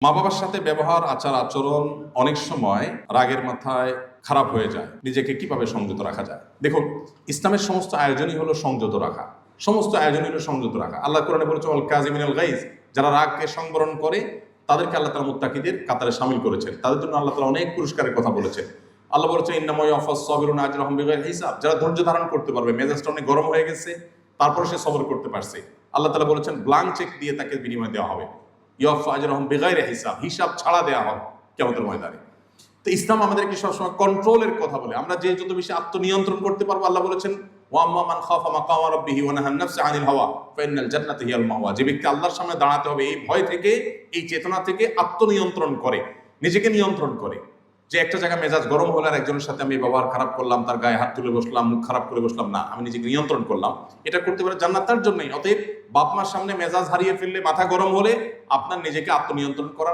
মা বাবার সাথে ব্যবহার আচার আচরণ অনেক সময় রাগের মাথায় খারাপ হয়ে যায়। নিজেকে কিভাবে সংযত রাখা যায়? দেখুন, ইসলামের সমস্ত আয়োজনই হলো সংযত রাখা। সমস্ত আয়োজনই হলো সংযত রাখা। আল্লাহ কোরআনে বলেছে অল কাযিমিনাল গাইজ, যারা রাগকে সংবরণ করে তাদেরকে আল্লাহ তাআলা মুত্তাকিদের কাতারে শামিল করেছেন। তাদের জন্য আল্লাহ তাআলা অনেক পুরস্কারের কথা বলেছেন। আল্লাহ বলেছেন ইন্নামা ইয়াওফাস সাবিরুনা আজরাহুম বিগাইরি হিসাব। যারা ধৈর্য ধারণ করতে পারবে, মেজাজটা অনেক গরম হয়ে গেছে তারপরে সে সবর করতে পারছে, আল্লাহ তাআলা বলেছেন ব্ল্যাঙ্ক চেক দিয়ে তাকে বিনিময় দেওয়া হবে। ইয়াওফা আজরাহুম বিগাইরি হিসাব, হিসাব ছাড়া দেওয়া হবে কিয়ামতের ময়দানে। তো ইসলাম আমাদেরকে সবসময় কন্ট্রোলের কথা বলে। আমরা যে যত বেশি আত্মনিয়ন্ত্রণ করতে পারবো, আল্লাহ বলেছেন ওয়া আম্মা মান খাফা মাকামা রাব্বিহি ওয়া নাহান নাফসা আনিল হাওয়া ফাইনাল জান্নাতা হিয়াল মাওয়া। যে ব্যক্তি আল্লাহর সামনে দাঁড়াতে হবে এই ভয় থেকে, এই চেতনা থেকে আত্মনিয়ন্ত্রণ করে, নিজেকে নিয়ন্ত্রণ করে, যে একটা জায়গায় মেজাজ গরম হলে আর একজনের সাথে আমি ব্যবহার খারাপ করলাম, তার গায়ে হাত তুলে বসলাম, মুখ খারাপ করে বসলাম না, আমি নিজেকে নিয়ন্ত্রণ করলাম, এটা করতে পারে জান্নাত তার জন্যই। অতএব বাপ মার সামনে মেজাজ হারিয়ে ফেললে, মাথা গরম হলে আপনার নিজেকে আত্মনিয়ন্ত্রণ করার